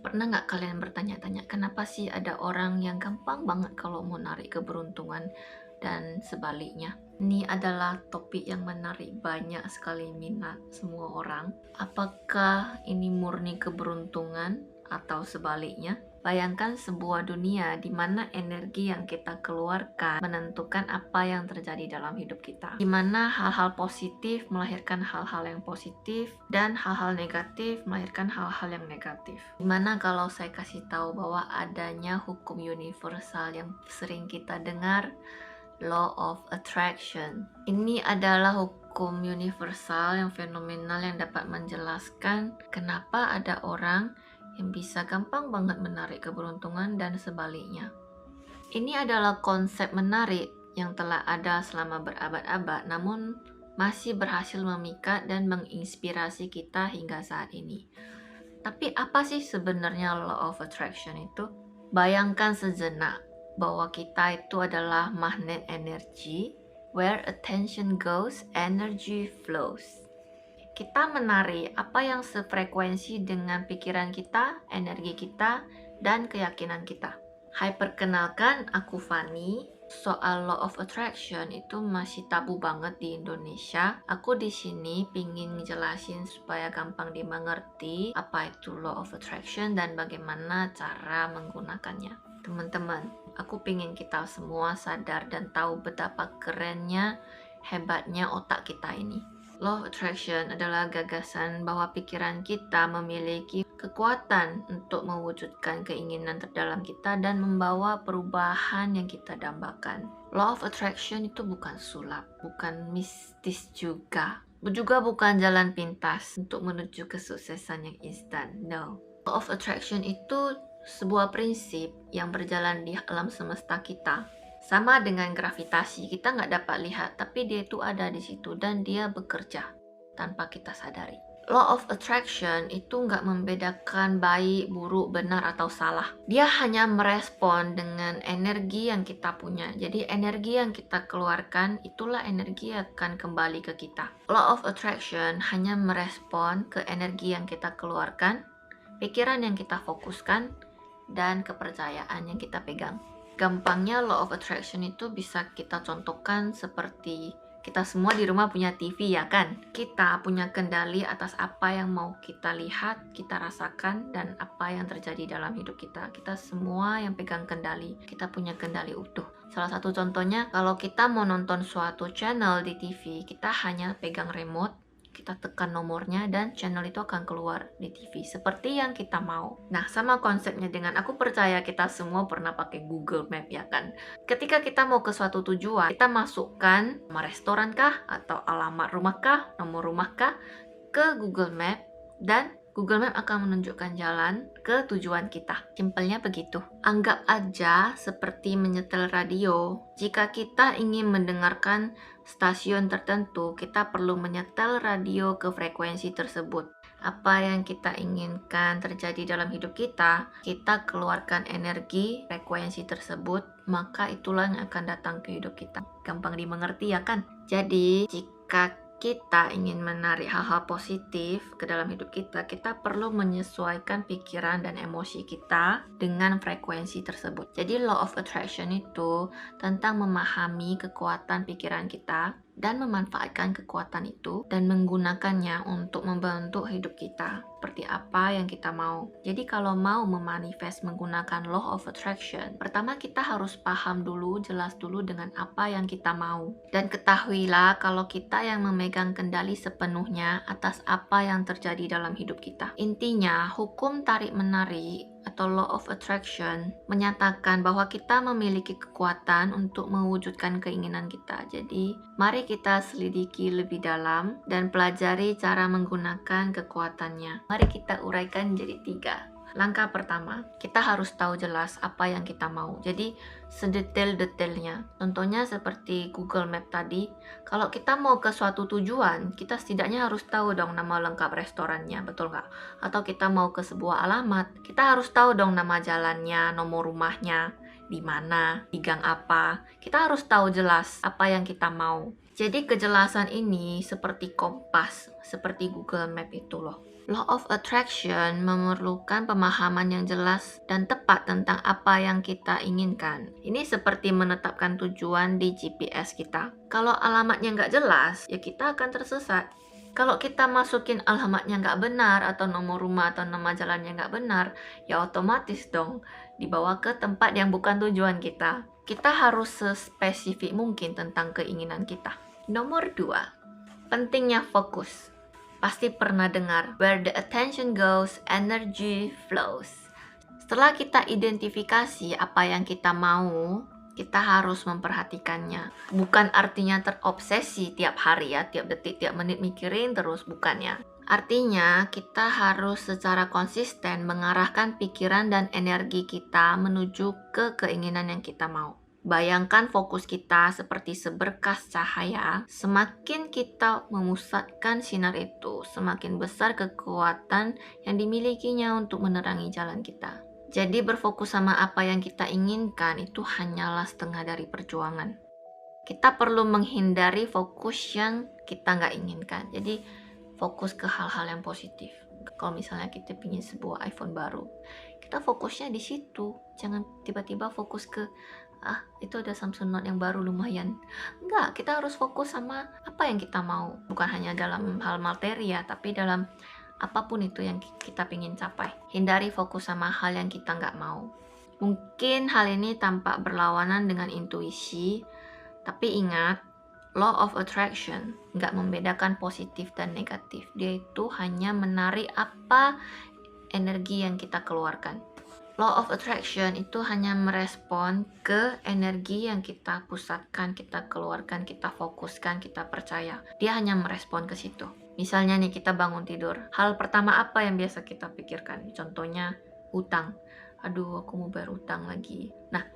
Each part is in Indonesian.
Pernah nggak kalian bertanya-tanya, kenapa sih ada orang yang gampang banget kalau mau narik keberuntungan dan sebaliknya? Ini adalah topik yang menarik banyak sekali minat semua orang. Apakah ini murni keberuntungan atau sebaliknya? Bayangkan sebuah dunia di mana energi yang kita keluarkan menentukan apa yang terjadi dalam hidup kita. Di mana hal-hal positif melahirkan hal-hal yang positif dan hal-hal negatif melahirkan hal-hal yang negatif. Dimana kalau saya kasih tahu bahwa adanya hukum universal yang sering kita dengar, Law of Attraction. Ini adalah hukum universal yang fenomenal yang dapat menjelaskan kenapa ada orang yang bisa gampang banget menarik keberuntungan dan sebaliknya. Ini adalah konsep menarik yang telah ada selama berabad-abad, namun masih berhasil memikat dan menginspirasi kita hingga saat ini. Tapi apa sih sebenarnya Law of Attraction itu? Bayangkan sejenak bahwa kita itu adalah magnet energi, where attention goes, energy flows. Kita menarik apa yang sefrekuensi dengan pikiran kita, energi kita, dan keyakinan kita. Hai, perkenalkan, aku Fani. Soal Law of Attraction itu masih tabu banget di Indonesia. Aku di sini pingin ngejelasin supaya gampang dimengerti apa itu Law of Attraction dan bagaimana cara menggunakannya. Teman-teman, aku pingin kita semua sadar dan tahu betapa kerennya, hebatnya otak kita ini. Law of Attraction adalah gagasan bahwa pikiran kita memiliki kekuatan untuk mewujudkan keinginan terdalam kita dan membawa perubahan yang kita dambakan. Law of Attraction itu bukan sulap, bukan mistis juga bukan jalan pintas untuk menuju kesuksesan yang instan. No. Law of Attraction itu sebuah prinsip yang berjalan di alam semesta kita. Sama dengan gravitasi, kita nggak dapat lihat, tapi dia itu ada di situ dan dia bekerja tanpa kita sadari. Law of Attraction itu nggak membedakan baik, buruk, benar, atau salah. Dia hanya merespon dengan energi yang kita punya. Jadi energi yang kita keluarkan, itulah energi yang akan kembali ke kita. Law of Attraction hanya merespon ke energi yang kita keluarkan, pikiran yang kita fokuskan, dan kepercayaan yang kita pegang. Gampangnya Law of Attraction itu bisa kita contohkan seperti kita semua di rumah punya TV ya kan? Kita punya kendali atas apa yang mau kita lihat, kita rasakan, dan apa yang terjadi dalam hidup kita. Kita semua yang pegang kendali, kita punya kendali utuh. Salah satu contohnya, kalau kita mau nonton suatu channel di TV, kita hanya pegang remote, kita tekan nomornya dan channel itu akan keluar di TV seperti yang kita mau. Nah, sama konsepnya dengan aku percaya kita semua pernah pakai Google Map ya kan. Ketika kita mau ke suatu tujuan, kita masukkan nama restoran kah atau alamat rumah kah, nomor rumah kah ke Google Map dan Google Map akan menunjukkan jalan ke tujuan kita. Simpelnya begitu. Anggap aja seperti menyetel radio. Jika kita ingin mendengarkan stasiun tertentu, kita perlu menyetel radio ke frekuensi tersebut. Apa yang kita inginkan terjadi dalam hidup kita keluarkan energi frekuensi tersebut, maka itulah yang akan datang ke hidup kita. Gampang dimengerti ya kan? Jadi, jika kita ingin menarik hal-hal positif ke dalam hidup kita, kita perlu menyesuaikan pikiran dan emosi kita dengan frekuensi tersebut. Jadi Law of Attraction itu tentang memahami kekuatan pikiran kita dan memanfaatkan kekuatan itu dan menggunakannya untuk membentuk hidup kita seperti apa yang kita mau. Jadi kalau mau memanifest menggunakan Law of Attraction, pertama kita harus paham dulu, jelas dulu dengan apa yang kita mau. Dan ketahuilah kalau kita yang memegang kendali sepenuhnya atas apa yang terjadi dalam hidup kita. Intinya, hukum tarik-menarik atau Law of Attraction menyatakan bahwa kita memiliki kekuatan untuk mewujudkan keinginan kita. Jadi, mari kita selidiki lebih dalam dan pelajari cara menggunakan kekuatannya. Mari kita uraikan jadi 3. Langkah pertama, kita harus tahu jelas apa yang kita mau. Jadi, sedetail-detailnya. Contohnya seperti Google Map tadi, kalau kita mau ke suatu tujuan, kita setidaknya harus tahu dong nama lengkap restorannya, betul nggak? Atau kita mau ke sebuah alamat, kita harus tahu dong nama jalannya, nomor rumahnya, di mana, di gang apa. Kita harus tahu jelas apa yang kita mau. Jadi kejelasan ini seperti kompas, seperti Google Map itu loh. Law of Attraction memerlukan pemahaman yang jelas dan tepat tentang apa yang kita inginkan. Ini seperti menetapkan tujuan di GPS kita. Kalau alamatnya nggak jelas, ya kita akan tersesat. Kalau kita masukin alamatnya nggak benar, atau nomor rumah atau nama jalannya nggak benar, ya otomatis dong dibawa ke tempat yang bukan tujuan kita. Kita harus sespesifik mungkin tentang keinginan kita. Nomor 2, pentingnya fokus. Pasti pernah dengar, where the attention goes, energy flows. Setelah kita identifikasi apa yang kita mau, kita harus memperhatikannya. Bukan artinya terobsesi tiap hari ya, tiap detik, tiap menit mikirin terus, bukannya. Artinya kita harus secara konsisten mengarahkan pikiran dan energi kita menuju ke keinginan yang kita mau. Bayangkan fokus kita seperti seberkas cahaya. Semakin kita memusatkan sinar itu, semakin besar kekuatan yang dimilikinya untuk menerangi jalan kita. Jadi berfokus sama apa yang kita inginkan itu hanyalah setengah dari perjuangan. Kita perlu menghindari fokus yang kita nggak inginkan. Jadi fokus ke hal-hal yang positif. Kalau misalnya kita ingin sebuah iPhone baru, kita fokusnya di situ. Jangan tiba-tiba fokus ke itu ada Samsung Note yang baru lumayan. Enggak, kita harus fokus sama apa yang kita mau. Bukan hanya dalam hal materi ya, tapi dalam apapun itu yang kita ingin capai. Hindari fokus sama hal yang kita nggak mau. Mungkin hal ini tampak berlawanan dengan intuisi, tapi ingat, Law of Attraction nggak membedakan positif dan negatif. Dia itu hanya menarik apa energi yang kita keluarkan. Law of Attraction itu hanya merespon ke energi yang kita pusatkan, kita keluarkan, kita fokuskan, kita percaya. Dia hanya merespon ke situ. Misalnya nih, kita bangun tidur. Hal pertama apa yang biasa kita pikirkan? Contohnya, utang. Aduh, aku mau bayar utang lagi. Nah,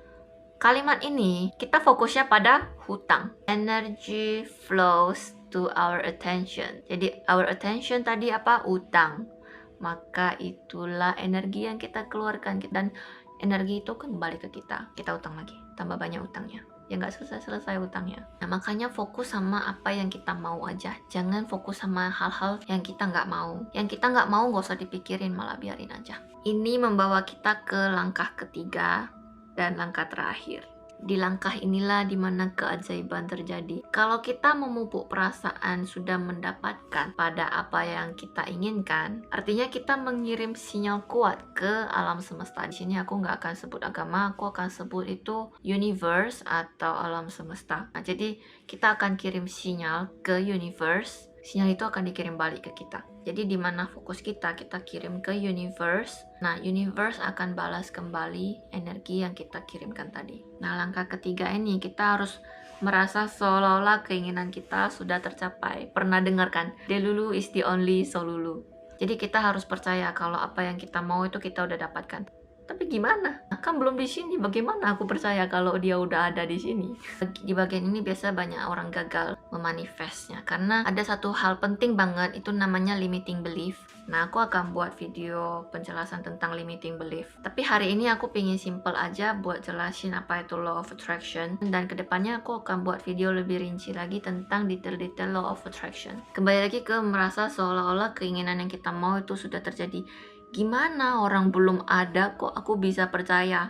kalimat ini kita fokusnya pada hutang. Energy flows to our attention. Jadi, our attention tadi apa? Utang. Maka itulah energi yang kita keluarkan, dan energi itu kembali ke kita. Kita utang lagi, tambah banyak utangnya, ya nggak selesai utangnya. Nah, makanya fokus sama apa yang kita mau aja, jangan fokus sama hal-hal yang kita nggak mau. Yang kita nggak mau nggak usah dipikirin, malah biarin aja. Ini membawa kita ke langkah ketiga dan langkah terakhir. Di langkah inilah dimana keajaiban terjadi. Kalau kita memupuk perasaan sudah mendapatkan pada apa yang kita inginkan, artinya kita mengirim sinyal kuat ke alam semesta. Di sini aku nggak akan sebut agama, aku akan sebut itu universe atau alam semesta. Nah, jadi kita akan kirim sinyal ke universe. Sinyal itu akan dikirim balik ke kita. Jadi di mana fokus kita kirim ke universe. Nah, universe akan balas kembali energi yang kita kirimkan tadi. Nah, langkah ketiga ini kita harus merasa seolah-olah keinginan kita sudah tercapai. Pernah dengar kan? Delulu is the only solulu. Jadi kita harus percaya kalau apa yang kita mau itu kita udah dapatkan. Tapi gimana? Kan belum di sini. Bagaimana aku percaya kalau dia udah ada di sini? Di bagian ini biasa banyak orang gagal memanifestnya karena ada satu hal penting banget, itu namanya limiting belief. Nah, aku akan buat video penjelasan tentang limiting belief. Tapi hari ini aku pengen simple aja buat jelasin apa itu Law of Attraction, dan kedepannya aku akan buat video lebih rinci lagi tentang detail-detail Law of Attraction. Kembali lagi ke merasa seolah-olah keinginan yang kita mau itu sudah terjadi. Gimana orang belum ada kok aku bisa percaya?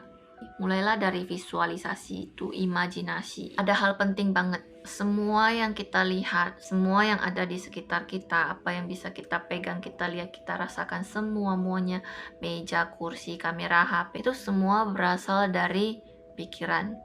Mulailah dari visualisasi, itu imajinasi. Ada hal penting banget. Semua yang kita lihat, semua yang ada di sekitar kita, apa yang bisa kita pegang, kita lihat, kita rasakan, semuanya, meja, kursi, kamera, HP, itu semua berasal dari pikiran.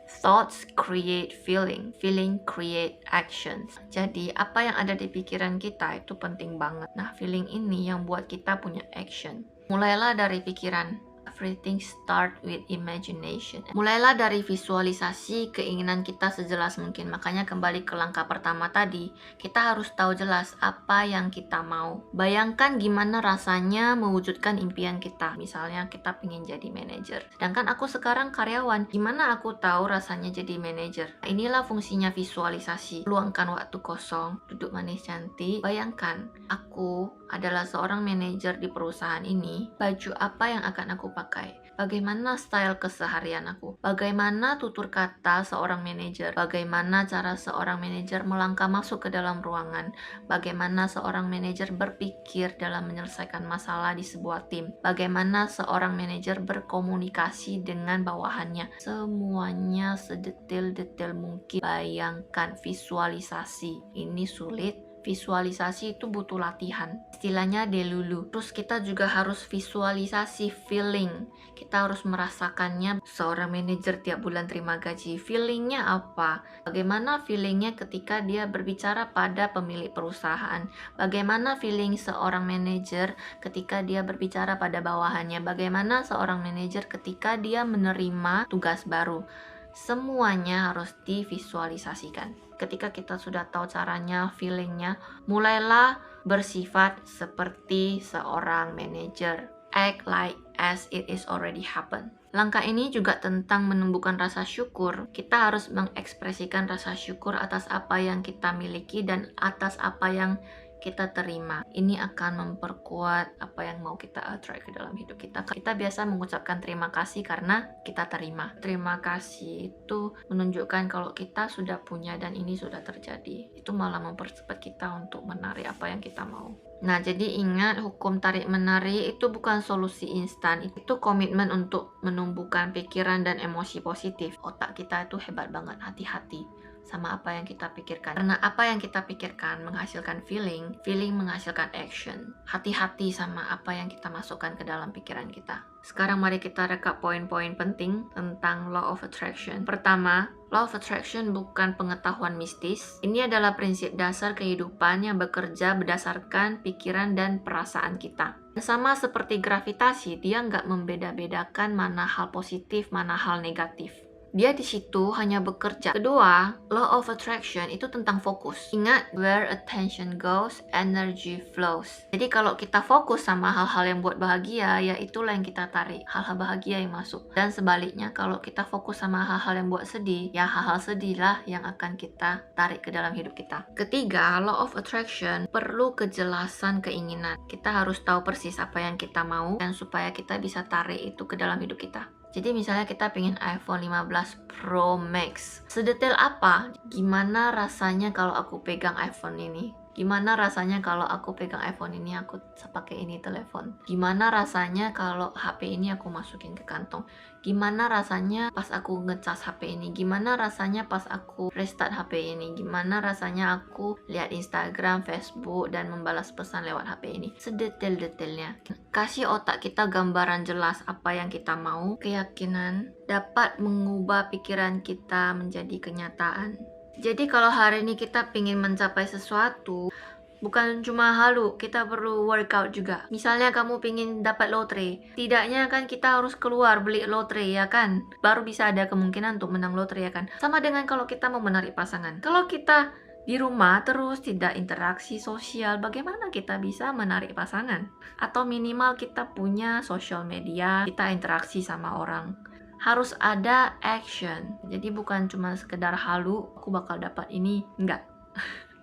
Thoughts create feeling, feeling create actions. Jadi apa yang ada di pikiran kita itu penting banget. Nah, feeling ini yang buat kita punya action. Mulailah dari pikiran. Everything start with imagination. Mulailah dari visualisasi keinginan kita sejelas mungkin. Makanya kembali ke langkah pertama tadi, kita harus tahu jelas apa yang kita mau. Bayangkan gimana rasanya mewujudkan impian kita. Misalnya kita pengen jadi manajer, sedangkan aku sekarang karyawan. Gimana aku tahu rasanya jadi manajer? Inilah fungsinya visualisasi. Luangkan waktu kosong, duduk manis cantik. Bayangkan, aku adalah seorang manajer di perusahaan ini. Baju apa yang akan aku pakai pakai, bagaimana style keseharian aku, bagaimana tutur kata seorang manajer, bagaimana cara seorang manajer melangkah masuk ke dalam ruangan, bagaimana seorang manajer berpikir dalam menyelesaikan masalah di sebuah tim, bagaimana seorang manajer berkomunikasi dengan bawahannya. Semuanya sedetail-detail mungkin. Bayangkan, visualisasi ini sulit. Visualisasi itu butuh latihan, istilahnya delulu. Terus kita juga harus visualisasi feeling. Kita harus merasakannya. Seorang manajer tiap bulan terima gaji, feelingnya apa? Bagaimana feelingnya ketika dia berbicara pada pemilik perusahaan? Bagaimana feeling seorang manajer ketika dia berbicara pada bawahannya? Bagaimana seorang manajer ketika dia menerima tugas baru? Semuanya harus divisualisasikan. Ketika kita sudah tahu caranya, feelingnya, mulailah bersifat seperti seorang manajer. Act like as it is already happened. Langkah ini juga tentang menumbuhkan rasa syukur. Kita harus mengekspresikan rasa syukur atas apa yang kita miliki dan atas apa yang kita terima. Ini akan memperkuat apa yang mau kita attract ke dalam hidup kita. Kita biasa mengucapkan terima kasih karena kita terima. Terima kasih itu menunjukkan kalau kita sudah punya dan ini sudah terjadi. Itu malah mempercepat kita untuk menarik apa yang kita mau. Nah, jadi ingat, hukum tarik-menarik itu bukan solusi instan. Itu komitmen untuk menumbuhkan pikiran dan emosi positif. Otak kita itu hebat banget, hati-hati sama apa yang kita pikirkan. Karena apa yang kita pikirkan menghasilkan feeling, feeling menghasilkan action. Hati-hati sama apa yang kita masukkan ke dalam pikiran kita. Sekarang mari kita rekap poin-poin penting tentang Law of Attraction. Pertama, Law of Attraction bukan pengetahuan mistis. Ini adalah prinsip dasar kehidupan yang bekerja berdasarkan pikiran dan perasaan kita. Sama seperti gravitasi, dia nggak membeda-bedakan mana hal positif, mana hal negatif. Dia di situ hanya bekerja. Kedua, Law of Attraction itu tentang fokus. Ingat, where attention goes, energy flows. Jadi kalau kita fokus sama hal-hal yang buat bahagia, ya itulah yang kita tarik. Hal-hal bahagia yang masuk. Dan sebaliknya, kalau kita fokus sama hal-hal yang buat sedih, ya hal-hal sedihlah yang akan kita tarik ke dalam hidup kita. Ketiga, Law of Attraction perlu kejelasan keinginan. Kita harus tahu persis apa yang kita mau, dan supaya kita bisa tarik itu ke dalam hidup kita. Jadi misalnya kita pengen iPhone 15 Pro Max. Sedetail apa? Gimana rasanya kalau aku pegang iPhone ini? Gimana rasanya kalau aku pegang iPhone ini, aku pakai ini telepon? Gimana rasanya kalau HP ini aku masukin ke kantong? Gimana rasanya pas aku ngecas HP ini? Gimana rasanya pas aku restart HP ini? Gimana rasanya aku lihat Instagram, Facebook, dan membalas pesan lewat HP ini? Sedetail-detailnya. Kasih otak kita gambaran jelas apa yang kita mau. Keyakinan dapat mengubah pikiran kita menjadi kenyataan. Jadi kalau hari ini kita ingin mencapai sesuatu, bukan cuma halu, kita perlu workout juga. Misalnya kamu ingin dapat lotre, tidaknya kan kita harus keluar beli lotre, ya kan? Baru bisa ada kemungkinan untuk menang lotre, ya kan? Sama dengan kalau kita mau menarik pasangan. Kalau kita di rumah terus tidak interaksi sosial, bagaimana kita bisa menarik pasangan? Atau minimal kita punya social media, kita interaksi sama orang. Harus ada action. Jadi bukan cuma sekedar halu, aku bakal dapat ini, enggak.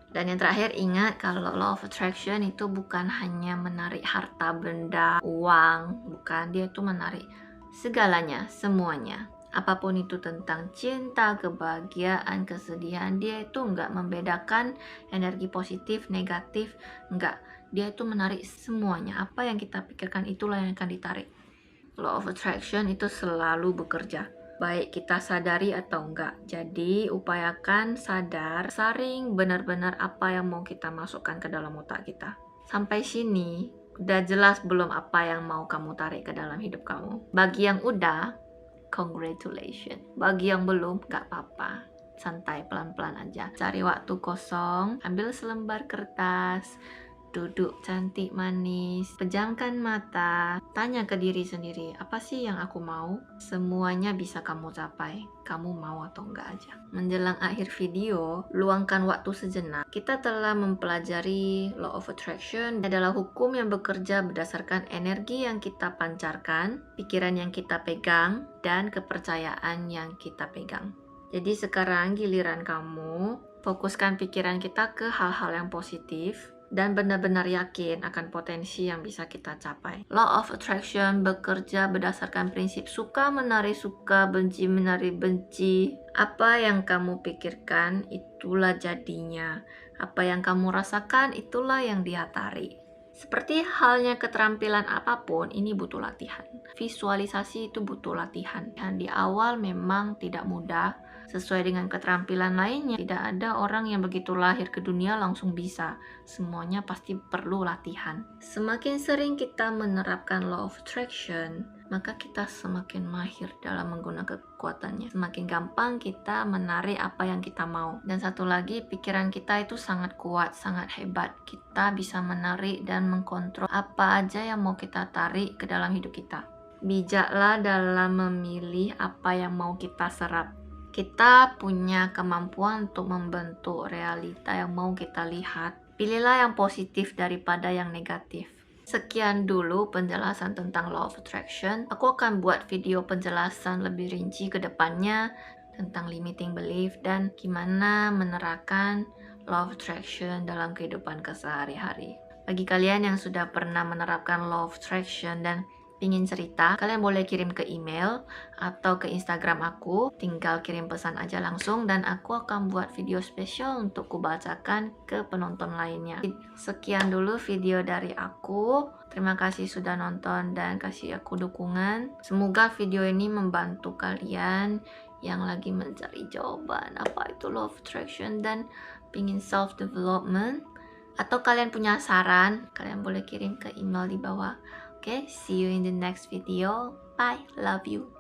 Dan yang terakhir, ingat kalau Law of Attraction itu bukan hanya menarik harta benda, uang, bukan. Dia itu menarik segalanya, semuanya. Apapun itu tentang cinta, kebahagiaan, kesedihan, dia itu enggak membedakan energi positif, negatif, enggak. Dia itu menarik semuanya. Apa yang kita pikirkan itulah yang akan ditarik. Law of Attraction itu selalu bekerja, baik kita sadari atau enggak. Jadi upayakan sadar, saring benar-benar apa yang mau kita masukkan ke dalam otak kita. Sampai sini udah jelas belum apa yang mau kamu tarik ke dalam hidup kamu? Bagi yang udah, congratulations. Bagi yang belum, gak apa-apa. Santai, pelan-pelan aja. Cari waktu kosong, ambil selembar kertas, duduk cantik manis, pejamkan mata, tanya ke diri sendiri, apa sih yang aku mau? Semuanya bisa kamu capai, kamu mau atau enggak aja. Menjelang akhir video, luangkan waktu sejenak. Kita telah mempelajari Law of Attraction, adalah hukum yang bekerja berdasarkan energi yang kita pancarkan, pikiran yang kita pegang, dan kepercayaan yang kita pegang. Jadi sekarang giliran kamu, fokuskan pikiran kita ke hal-hal yang positif. dan benar-benar yakin akan potensi yang bisa kita capai. Law of Attraction bekerja berdasarkan prinsip suka menarik suka, benci menarik benci. Apa yang kamu pikirkan, itulah jadinya. Apa yang kamu rasakan, itulah yang dia tarik. Seperti halnya keterampilan apapun, ini butuh latihan. Visualisasi itu butuh latihan. Dan di awal memang tidak mudah, sesuai dengan keterampilan lainnya. Tidak ada orang yang begitu lahir ke dunia langsung bisa. Semuanya pasti perlu latihan. Semakin sering kita menerapkan law of attraction, maka kita semakin mahir dalam menggunakan kekuatannya. Semakin gampang kita menarik apa yang kita mau. Dan satu lagi, pikiran kita itu sangat kuat, sangat hebat. Kita bisa menarik dan mengkontrol apa aja yang mau kita tarik ke dalam hidup kita. Bijaklah dalam memilih apa yang mau kita serap. Kita punya kemampuan untuk membentuk realita yang mau kita lihat. Pilihlah yang positif daripada yang negatif. Sekian dulu penjelasan tentang Law of Attraction. Aku akan buat video penjelasan lebih rinci ke depannya tentang limiting belief dan gimana menerapkan Law of Attraction dalam kehidupan kesehari-hari. Bagi kalian yang sudah pernah menerapkan Law of Attraction dan ingin cerita, kalian boleh kirim ke email atau ke Instagram aku. Tinggal kirim pesan aja langsung dan aku akan buat video spesial untuk kubacakan ke penonton lainnya. Sekian dulu video dari aku. Terima kasih sudah nonton dan kasih aku dukungan. Semoga video ini membantu kalian yang lagi mencari jawaban apa itu Law of Attraction dan pingin self development. Atau kalian punya saran, kalian boleh kirim ke email di bawah. Okay, see you in the next video. Bye, love you.